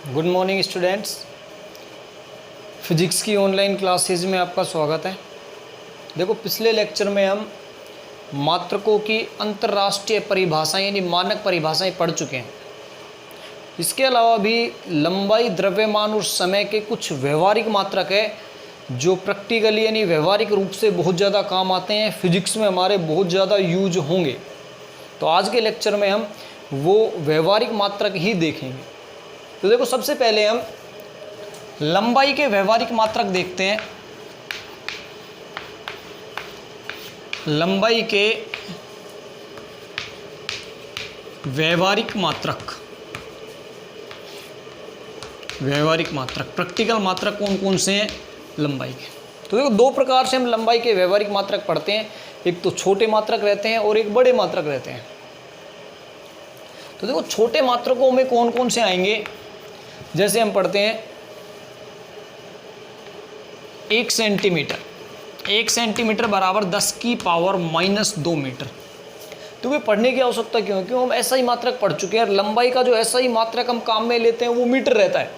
Good morning students. Physics की online classes में आपका स्वागत है। देखो, पिछले लेक्चर में हम मात्रकों की अंतर्राष्ट्रीय परिभाषाएं यानी मानक परिभाषाएं पढ़ चुके हैं। इसके अलावा भी लंबाई, द्रव्यमान और समय के कुछ व्यवहारिक मात्रक है जो प्रैक्टिकली यानी व्यवहारिक रूप से बहुत ज़्यादा काम आते हैं, फिजिक्स में हमारे बहुत ज़्यादा यूज होंगे। तो आज के लेक्चर में हम वो व्यवहारिक मात्रक ही देखेंगे। तो देखो, सबसे पहले हम लंबाई के व्यवहारिक मात्रक देखते हैं। लंबाई के व्यवहारिक मात्रक, प्रैक्टिकल मात्रक कौन कौन से हैं लंबाई के। तो देखो, दो प्रकार से हम लंबाई के व्यवहारिक मात्रक पढ़ते हैं। एक तो छोटे मात्रक रहते हैं और एक बड़े मात्रक रहते हैं। तो देखो, छोटे मात्रकों में कौन कौन से आएंगे, जैसे हम पढ़ते हैं 1 सेंटीमीटर। 1 सेंटीमीटर बराबर 10 की पावर -2 मीटर। तो वे पढ़ने की आवश्यकता क्यों? क्यों हम ऐसा ही मात्रक पढ़ चुके हैं। लंबाई का जो ऐसा ही मात्रक हम काम में लेते हैं वो मीटर रहता है।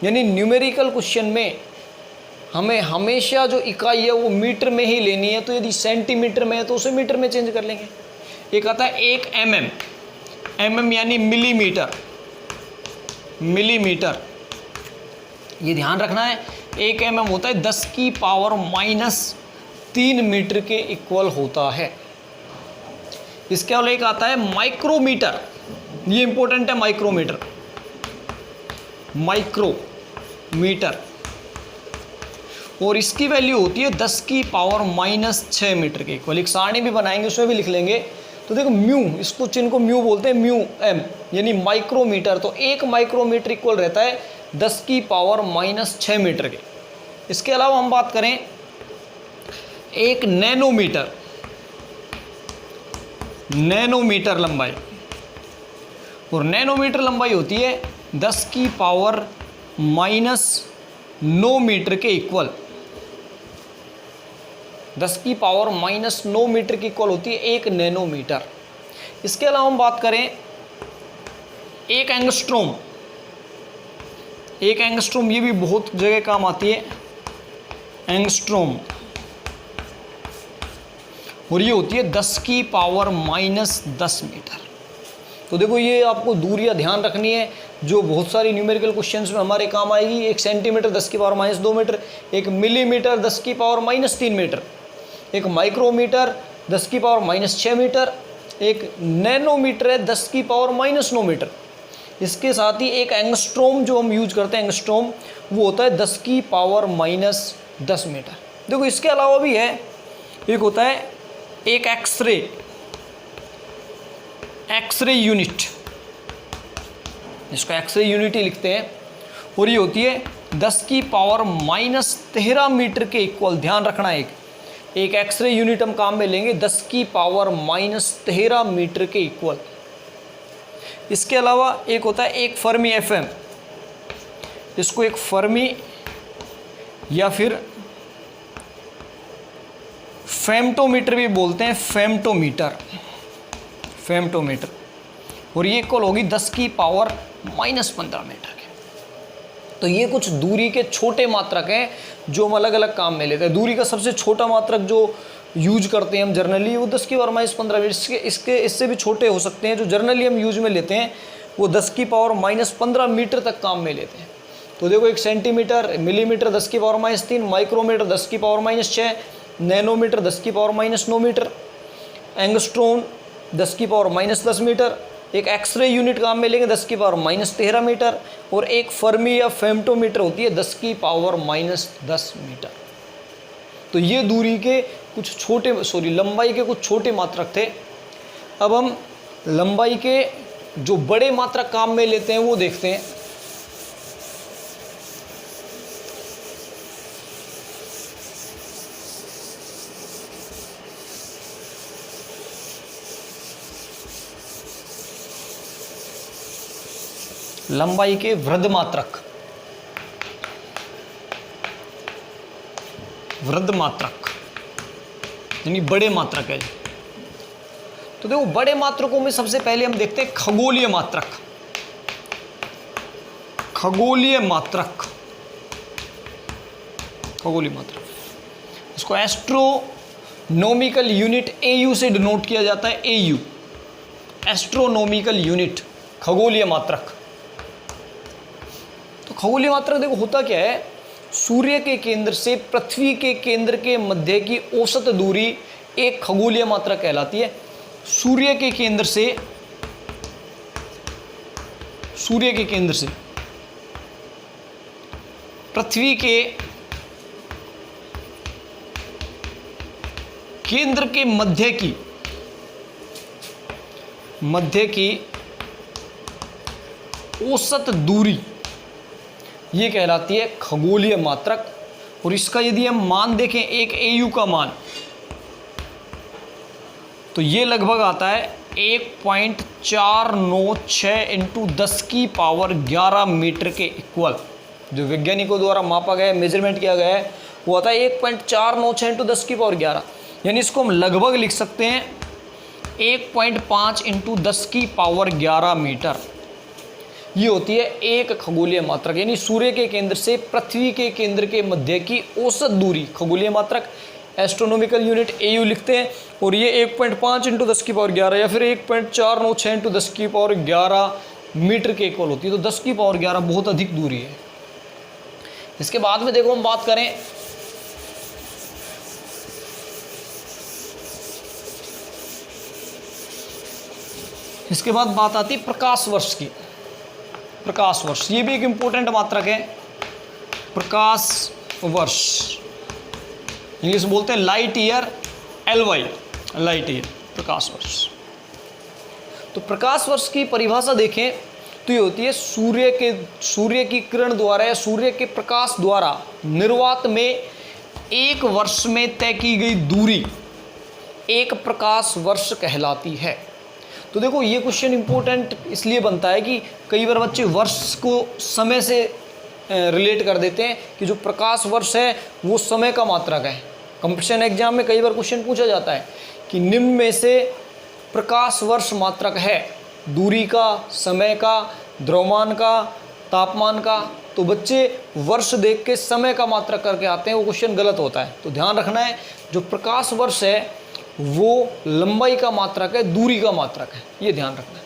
यानी न्यूमेरिकल क्वेश्चन में हमें हमेशा जो इकाई है वो मीटर में ही लेनी है। तो यदि सेंटीमीटर में है तो उसे मीटर में चेंज कर लेंगे। एक आता है 1 mm यानी मिलीमीटर। ये ध्यान रखना है, 1 mm होता है 10 की पावर -3 मीटर के इक्वल होता है। इसके अलावा एक आता है माइक्रोमीटर। ये इंपॉर्टेंट है, माइक्रोमीटर, और इसकी वैल्यू होती है 10 की पावर -6 मीटर के इक्वल। एक सारणी भी बनाएंगे, उसमें भी लिख लेंगे। तो देखो, म्यू, इसको चिन्ह को म्यू बोलते हैं, म्यू एम यानी माइक्रोमीटर। तो 1 माइक्रोमीटर इक्वल रहता है 10 की पावर -6 मीटर के। इसके अलावा हम बात करें 1 नैनोमीटर लंबाई, और नैनोमीटर लंबाई होती है 10 की पावर -9 मीटर के इक्वल। 10 की पावर -9 मीटर की इक्वल होती है 1 नैनोमीटर। इसके अलावा हम बात करें 1 एंगस्ट्रोम। 1 एंगस्ट्रोम, ये भी बहुत जगह काम आती है, एंगस्ट्रोम, और ये होती है 10 की पावर -10 मीटर। तो देखो, ये आपको दूरियां ध्यान रखनी है जो बहुत सारी न्यूमेरिकल क्वेश्चंस में हमारे काम आएगी। 1 सेंटीमीटर 10 की पावर -2 मीटर, 1 मिलीमीटर 10 की पावर -3 मीटर, 1 माइक्रोमीटर 10 की पावर -6 मीटर, 1 नैनोमीटर है 10 की पावर -9 मीटर। इसके साथ ही 1 एंगस्ट्रोम जो हम यूज करते हैं, एंगस्ट्रोम, वो होता है 10 की पावर -10 मीटर। देखो, इसके अलावा भी है, एक होता है 1 एक्सरे यूनिट, इसको एक्सरे यूनिट ही लिखते हैं, और ये होती है 10 की पावर -13 मीटर के इक्वल। ध्यान रखना, एक एक्सरे यूनिट हम काम में लेंगे 10 की पावर -13 मीटर के इक्वल। इसके अलावा एक होता है 1 फर्मी FM, इसको एक फर्मी या फिर फेम्टोमीटर भी बोलते हैं, फेम्टोमीटर, और ये इक्वल होगी 10 की पावर -15 मीटर के। तो ये कुछ दूरी के छोटे मात्रक हैं जो हम अलग अलग काम में लेते हैं। दूरी का सबसे छोटा मात्रक जो यूज करते हैं हम जर्नली, वो 10 की पावर -15 मीटर। इससे भी छोटे हो सकते हैं जो जर्नली हम यूज में लेते हैं, वो 10 की पावर -15 मीटर तक काम में लेते हैं। तो देखो, 1 सेंटीमीटर, मिलीमीटर 10 की पावर -3, माइक्रोमीटर 10 की पावर -6, नैनोमीटर 10 की पावर -9 मीटर, एंगस्ट्रोम 10 की पावर -10 मीटर, एक एक्सरे यूनिट काम में लेंगे 10 की पावर -13 मीटर, और एक फर्मी या फेम्टोमीटर होती है 10 की पावर -10 मीटर। तो ये दूरी के कुछ छोटे, लंबाई के कुछ छोटे मात्रक थे। अब हम लंबाई के जो बड़े मात्रक काम में लेते हैं वो देखते हैं। लंबाई के वृद्ध मात्रक, यानी बड़े मात्रक है। तो देखो बड़े मात्रकों में सबसे पहले हम देखते हैं खगोलीय मात्रक। खगोलीय मात्रक, खगोलीय मात्रक, इसको एस्ट्रोनॉमिकल यूनिट AU से डिनोट किया जाता है। AU एस्ट्रोनॉमिकल यूनिट, खगोलीय मात्रक। तो खगोलीय मात्रक देखो होता क्या है, सूर्य के केंद्र से पृथ्वी के केंद्र के मध्य की औसत दूरी एक खगोलीय मात्रक कहलाती है। सूर्य के केंद्र से पृथ्वी के केंद्र के मध्य की औसत दूरी ये कहलाती है खगोलीय मात्रक। और इसका यदि हम मान देखें, एक AU का मान, तो ये लगभग आता है 1.496 इंटू 10 की पावर 11 मीटर के इक्वल। जो वैज्ञानिकों द्वारा मापा गया, मेजरमेंट किया गया है, वो आता है 1.496 इंटू 10 की पावर 11। यानी इसको हम लगभग लिख सकते हैं 1.5 इंटू 10 की पावर 11 मीटर। ये होती है एक खगोलीय मात्रक, यानी सूर्य के केंद्र से पृथ्वी के केंद्र के मध्य की औसत दूरी खगोलीय मात्रक, एस्ट्रोनॉमिकल यूनिट AU लिखते हैं। और ये 1.5 इंटू 10 की पावर 11 या फिर 1.496 इंटू 10 की पावर 11 मीटर के इक्वल होती है। तो 10 की पावर 11 बहुत अधिक दूरी है। इसके बाद में देखो हम बात करें इसके बाद बात आती है प्रकाश वर्ष की। प्रकाश वर्ष ये भी एक इंपॉर्टेंट मात्रक है। प्रकाश वर्ष इंग्लिश में बोलते हैं light year, LY, light year, प्रकाश वर्ष। तो प्रकाश वर्ष की परिभाषा देखें तो ये होती है सूर्य की किरण द्वारा या सूर्य के प्रकाश द्वारा निर्वात में एक वर्ष में तय की गई दूरी एक प्रकाश वर्ष कहलाती है। तो देखो ये क्वेश्चन इंपॉर्टेंट इसलिए बनता है कि कई बार बच्चे वर्ष को समय से रिलेट कर देते हैं कि जो प्रकाश वर्ष है वो समय का मात्रक है। कंपटीशन एग्जाम में कई बार क्वेश्चन पूछा जाता है कि निम्न में से प्रकाश वर्ष मात्रक है दूरी का, समय का, द्रव्यमान का, तापमान का। तो बच्चे वर्ष देख के समय का मात्रक करके आते हैं, वो क्वेश्चन गलत होता है। तो ध्यान रखना है जो प्रकाश वर्ष है वो लंबाई का मात्रक है, दूरी का मात्रक है, ये ध्यान रखना है।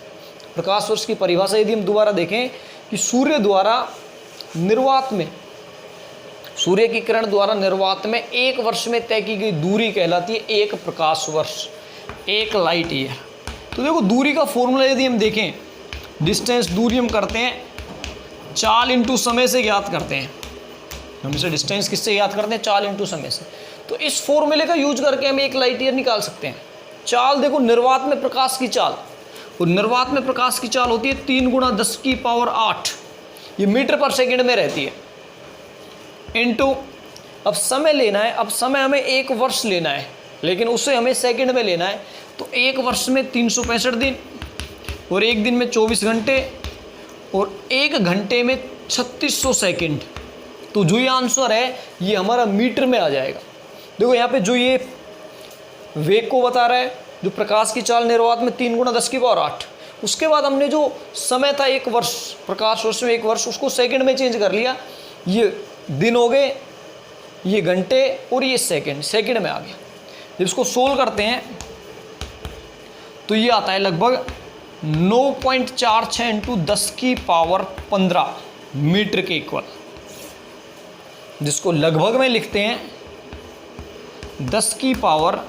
प्रकाश वर्ष की परिभाषा यदि हम दोबारा देखें कि सूर्य की किरण द्वारा निर्वात में एक वर्ष में तय की गई दूरी कहलाती है एक प्रकाश वर्ष, एक लाइट ईयर। तो देखो दूरी का फॉर्मूला यदि हम देखें, डिस्टेंस दूरी हम करते हैं चाल इंटू समय से ज्ञात करते हैं। हम इसे डिस्टेंस किससे ज्ञात करते हैं? चाल इंटू समय से। तो इस फॉर्मूले का यूज करके हम एक लाइट ईयर निकाल सकते हैं। चाल देखो निर्वात में प्रकाश की चाल, और निर्वात में प्रकाश की चाल होती है 3 गुणा 10 की पावर 8, ये मीटर पर सेकंड में रहती है, इंटू अब समय लेना है। अब समय हमें एक वर्ष लेना है, लेकिन उसे हमें सेकंड में लेना है। तो एक वर्ष में 365 दिन, और एक दिन में 24 घंटे, और एक घंटे में 3600 सेकंड। तो जो ये आंसर है ये हमारा मीटर में आ जाएगा। देखो यहाँ पे जो ये वेग को बता रहा है, जो प्रकाश की चाल निर्वात में 3 गुणा 10 की पावर 8, उसके बाद हमने जो समय था एक वर्ष, प्रकाश वर्ष में एक वर्ष, उसको सेकंड में चेंज कर लिया। ये दिन हो गए, ये घंटे, और ये सेकंड में आ गया। जब इसको सोल्व करते हैं तो ये आता है लगभग 9.46 इंटू 10 की पावर 15 मीटर के इक्वल, जिसको लगभग में लिखते हैं 10 की पावर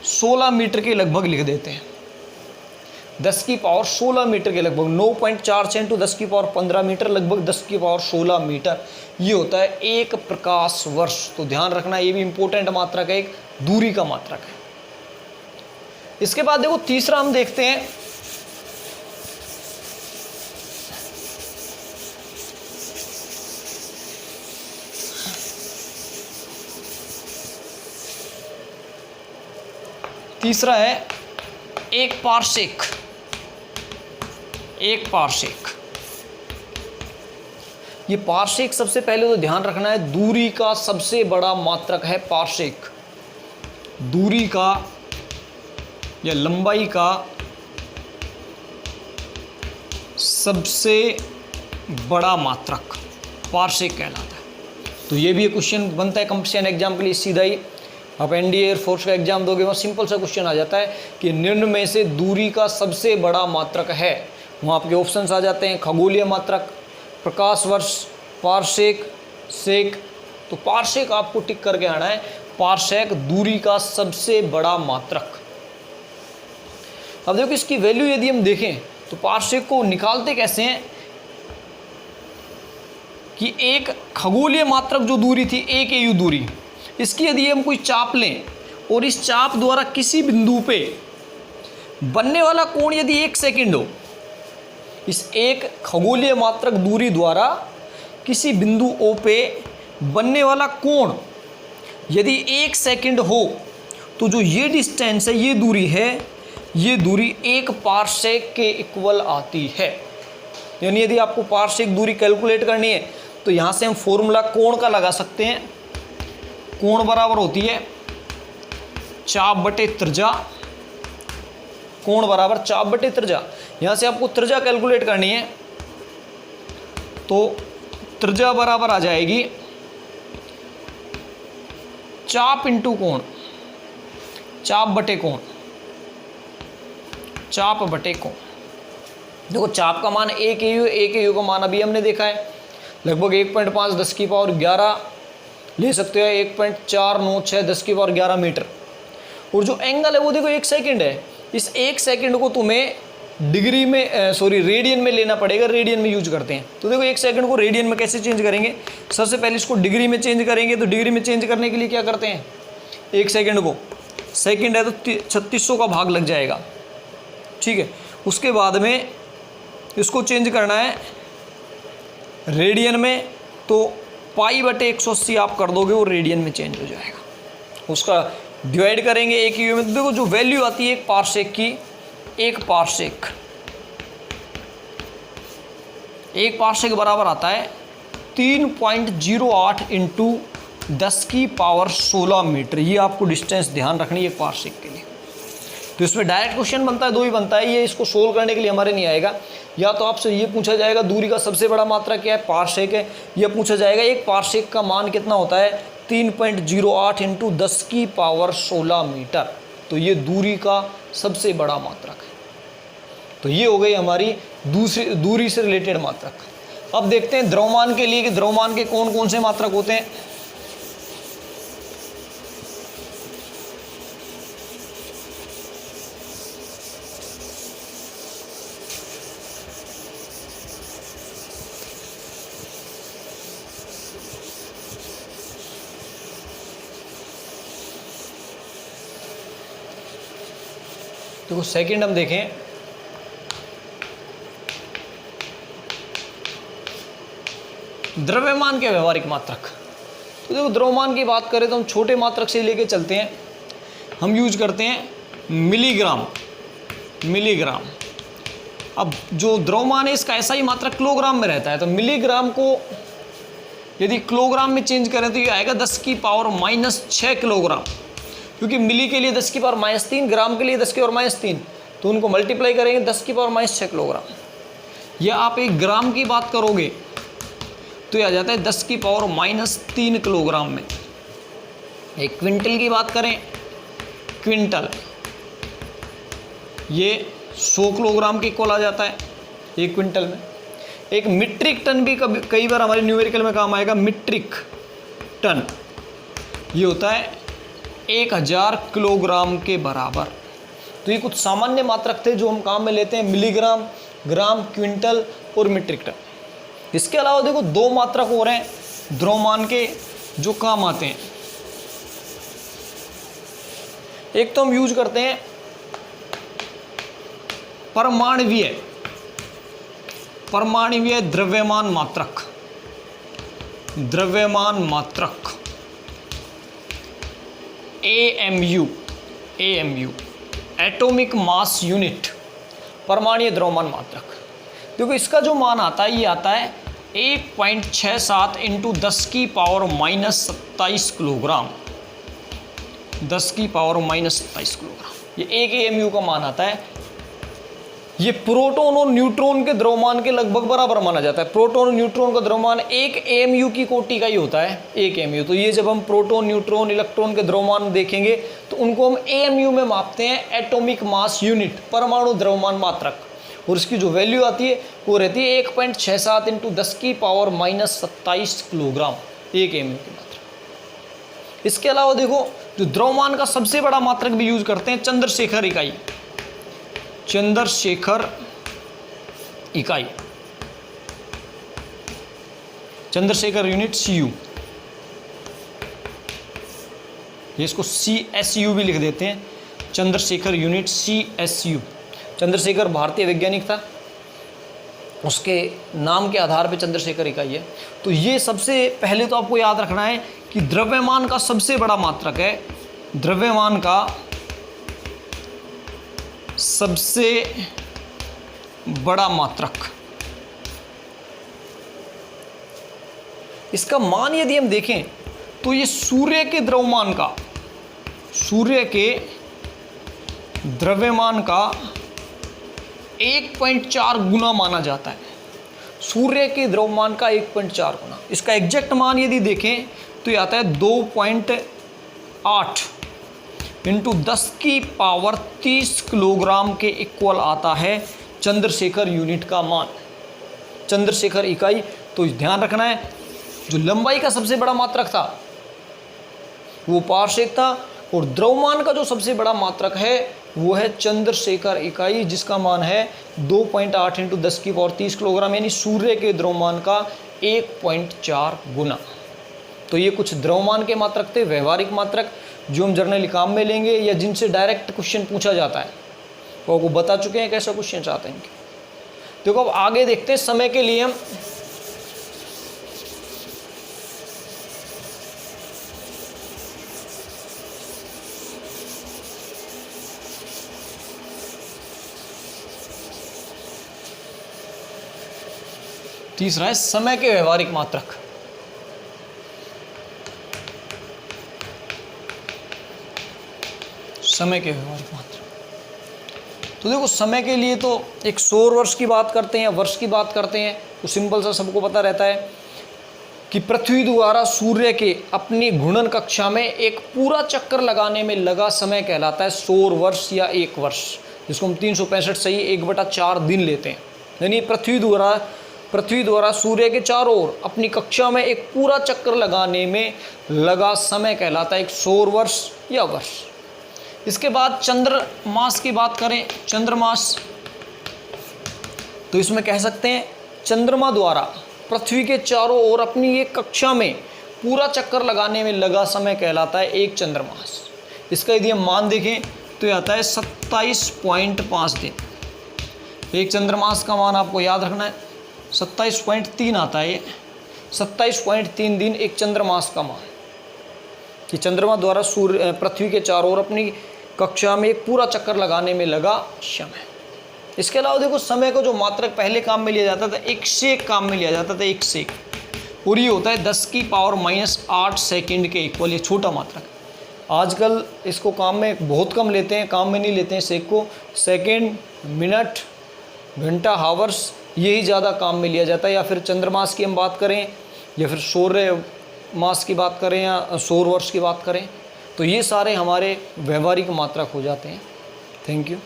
16 मीटर के लगभग लिख देते हैं। 10 की पावर 16 मीटर के लगभग, 9.46 इंटू 10 की पावर 15 मीटर, लगभग 10 की पावर 16 मीटर, ये होता है एक प्रकाश वर्ष। तो ध्यान रखना ये भी इंपॉर्टेंट मात्रक है, एक दूरी का मात्रक है। इसके बाद देखो तीसरा हम देखते हैं तीसरा है एक पारसेक। एक पारसेक, ये पारसेक सबसे पहले तो ध्यान रखना है दूरी का सबसे बड़ा मात्रक है पारसेक। दूरी का या लंबाई का सबसे बड़ा मात्रक पार्सेक कहलाता है। तो ये भी एक क्वेश्चन बनता है कंपटीशन एग्जाम के लिए सीधा ही। आप एनडीए एयरफोर्स का एग्जाम दोगे वहाँ सिंपल सा क्वेश्चन आ जाता है कि निम्न में से दूरी का सबसे बड़ा मात्रक है। वहाँ आपके ऑप्शंस आ जाते हैं खगोलीय मात्रक, प्रकाश वर्ष, पार्सेक, सेक। तो पार्सेक आपको टिक करके आना है, पार्सेक दूरी का सबसे बड़ा मात्रक। अब देखो इसकी वैल्यू यदि हम देखें तो पार्सेक को निकालते कैसे हैं कि एक खगोलीय मात्रक जो दूरी थी 1 AU दूरी, इसकी यदि हम कोई चाप लें और इस चाप द्वारा किसी बिंदु पे बनने वाला कोण यदि 1 सेकंड हो, इस एक खगोलीय मात्रक दूरी द्वारा किसी बिंदु O पे बनने वाला कोण यदि 1 सेकंड हो, तो जो ये डिस्टेंस है, ये दूरी है, ये दूरी 1 पार्सेक के इक्वल आती है। यानी यदि आपको पार्सेक दूरी कैलकुलेट करनी है तो यहाँ से हम फॉर्मूला कोण का लगा सकते हैं। कोण बराबर होती है चाप बटे त्रिज्या, कोण बराबर चाप बटे त्रिज्या। यहाँ से आपको त्रिज्या कैलकुलेट करनी है तो त्रिज्या बराबर आ जाएगी चाप इंटू कोण, चाप बटे कोण, चाप बटे कोण। देखो चाप का मान 1 AU, 1 AU का मान अभी हमने देखा है लगभग 1.5 10 की पावर 11 ले सकते हो, 1.496 10 की पावर 11 मीटर। और जो एंगल है वो देखो 1 सेकंड है। इस 1 सेकंड को तुम्हें डिग्री में रेडियन में लेना पड़ेगा, रेडियन में यूज करते हैं। तो देखो 1 सेकंड को रेडियन में कैसे चेंज करेंगे, सबसे पहले इसको डिग्री में चेंज करेंगे। तो डिग्री में चेंज करने के लिए क्या करते हैं, 1 सेकंड को, सेकंड है तो 3600 का भाग लग जाएगा, ठीक है। उसके बाद में इसको चेंज करना है रेडियन में, तो पाई बटे 180 आप कर दोगे, वो रेडियन में चेंज हो जाएगा। उसका डिवाइड करेंगे 1 AU में, तो देखो जो वैल्यू आती है 1 पार्सेक की, 1 पार्सेक बराबर आता है 3.08 इंटू 10 की पावर 16 मीटर। ये आपको डिस्टेंस ध्यान रखनी है 1 पार्सेक के लिए। तो इसमें डायरेक्ट क्वेश्चन बनता है, 2 ही बनता है। ये इसको सोल्व करने के लिए हमारे नहीं आएगा। या तो आपसे ये पूछा जाएगा दूरी का सबसे बड़ा मात्रा क्या है, पार्सेक है। यह पूछा जाएगा 1 पार्सेक का मान कितना होता है, 3.08 इंटू 10 की पावर 16 मीटर। तो ये दूरी का सबसे बड़ा मात्रक है। तो ये हो गई हमारी दूसरी दूरी से रिलेटेड मात्रक। अब देखते हैं द्रव्यमान के लिए कि द्रव्यमान के कौन कौन से मात्रक होते हैं। देखो सेकंड हम देखें, द्रव्यमान के व्यवहारिक मात्रक। तो देखो द्रव्यमान की बात करें तो हम छोटे मात्रक से लेके चलते हैं। हम यूज करते हैं मिलीग्राम, मिलीग्राम। अब जो द्रव्यमान है इसका ऐसा ही मात्रक किलोग्राम में रहता है, तो मिलीग्राम को यदि किलोग्राम में चेंज करें तो ये आएगा 10 की पावर -6 किलोग्राम, क्योंकि मिली के लिए 10 की पावर -3, ग्राम के लिए 10 की पावर -3, तो उनको मल्टीप्लाई करेंगे 10 की पावर -6 किलोग्राम। या आप एक ग्राम की बात करोगे तो ये आ जाता है 10 की पावर -3 किलोग्राम में। एक क्विंटल की बात करें, क्विंटल ये 100 किलोग्राम के इक्वल आ जाता है एक क्विंटल में। एक मीट्रिक टन भी कई बार हमारे न्यूमेरिकल में काम आएगा, मीट्रिक टन ये होता है 1000 किलोग्राम के बराबर। तो ये कुछ सामान्य मात्रक थे जो हम काम में लेते हैं, मिलीग्राम, ग्राम, क्विंटल और मीट्रिक टन। इसके अलावा देखो 2 मात्रक हो रहे हैं द्रव्यमान के जो काम आते हैं। एक तो हम यूज करते हैं परमाणवीय, परमाणवीय द्रव्यमान मात्रक, द्रव्यमान मात्रक AMU, AMU atomic mass unit, परमाणु द्रव्यमान मात्रक। देखो इसका जो मान आता है ये आता है 1.67 इंटू 10 की पावर -27 किलोग्राम, 10 की पावर -27 किलोग्राम। ये एक AMU का मान आता है। ये प्रोटॉन और न्यूट्रॉन के द्रव्यमान के लगभग बराबर माना जाता है। प्रोटॉन और न्यूट्रॉन का द्रव्यमान 1 AMU की कोटि का ही होता है, 1 AMU। तो ये जब हम प्रोटॉन, न्यूट्रॉन, इलेक्ट्रॉन के द्रव्यमान देखेंगे तो उनको हम AMU में मापते हैं, एटॉमिक मास यूनिट, परमाणु द्रव्यमान मात्रक। और इसकी जो वैल्यू आती है वो रहती है 1.67 × 10⁻⁻27 किलोग्राम, 1 AMU की मात्रा। इसके अलावा देखो जो द्रव्यमान का सबसे बड़ा मात्रक भी यूज करते हैं, चंद्रशेखर इकाई, चंद्रशेखर इकाई, चंद्रशेखर यूनिट CU, इसको CSU भी लिख देते हैं, चंद्रशेखर यूनिट CSU। चंद्रशेखर भारतीय वैज्ञानिक था, उसके नाम के आधार पर चंद्रशेखर इकाई है। तो ये सबसे पहले तो आपको याद रखना है कि द्रव्यमान का सबसे बड़ा मात्रक है, द्रव्यमान का सबसे बड़ा मात्रक। इसका मान यदि हम देखें तो ये सूर्य के द्रव्यमान का, सूर्य के द्रव्यमान का 1.4 गुना माना जाता है, सूर्य के द्रव्यमान का 1.4 गुना। इसका एग्जैक्ट मान यदि देखें तो ये आता है 2.8 इंटू 10⁻30 किलोग्राम के इक्वल आता है चंद्रशेखर यूनिट का मान, चंद्रशेखर इकाई। तो ध्यान रखना है, जो लंबाई का सबसे बड़ा मात्रक था वो पारसेक था, और द्रव्यमान का जो सबसे बड़ा मात्रक है वो है चंद्रशेखर इकाई, जिसका मान है 2.8 इंटू 10⁻30 किलोग्राम, यानी सूर्य के द्रव्यमान का 1.4 गुना। तो ये कुछ द्रव्यमान के मात्रक थे, व्यवहारिक मात्रक, जो हम जर्नली काम में लेंगे या जिनसे डायरेक्ट क्वेश्चन पूछा जाता है। वो आपको बता चुके हैं कैसा क्वेश्चन चाहते हैं इनके। देखो अब आगे देखते हैं, समय के लिए हम तीसरा है समय के व्यवहारिक मात्रक। समय के व्यवहारिक मात्रक, तो देखो समय के लिए तो एक सौर वर्ष की बात करते हैं या वर्ष की बात करते हैं, तो सिंपल सा सबको पता रहता है कि पृथ्वी द्वारा सूर्य के अपनी घूर्णन कक्षा में एक पूरा चक्कर लगाने में लगा समय कहलाता है सौर वर्ष या एक वर्ष, जिसको हम 365 सही 1/4 दिन लेते हैं। यानी पृथ्वी द्वारा सूर्य के चारों ओर अपनी कक्षा में एक पूरा चक्कर लगाने में लगा समय कहलाता है एक सौर वर्ष या वर्ष। इसके बाद चंद्रमास की बात करें, चंद्रमास, तो इसमें कह सकते हैं चंद्रमा द्वारा पृथ्वी के चारों ओर अपनी एक कक्षा में पूरा चक्कर लगाने में लगा समय कहलाता है एक चंद्रमास। इसका यदि हम मान देखें तो यह आता है 27.5 दिन। एक चंद्रमास का मान आपको याद रखना है 27.3 आता है, 27.3 दिन एक चंद्रमास का मान, कि चंद्रमा द्वारा सूर्य पृथ्वी के चारों ओर अपनी कक्षा में एक पूरा चक्कर लगाने में लगा समय। इसके अलावा देखो समय को जो मात्रक पहले काम में लिया जाता था, एक सेक काम में लिया जाता था, एक सेक, और ये होता है 10⁻⁸ सेकंड के इक्वल, ये छोटा मात्रक। आजकल इसको काम में बहुत कम लेते हैं, काम में नहीं लेते हैं सेक को, सेकंड, मिनट, घंटा, हावर्स, यही ज़्यादा काम में लिया जाता है। या फिर चंद्रमास की हम बात करें या फिर सूर्य मास की बात करें या सौर वर्ष की बात करें, तो ये सारे हमारे व्यवहारिक मात्रक हो जाते हैं। Thank you.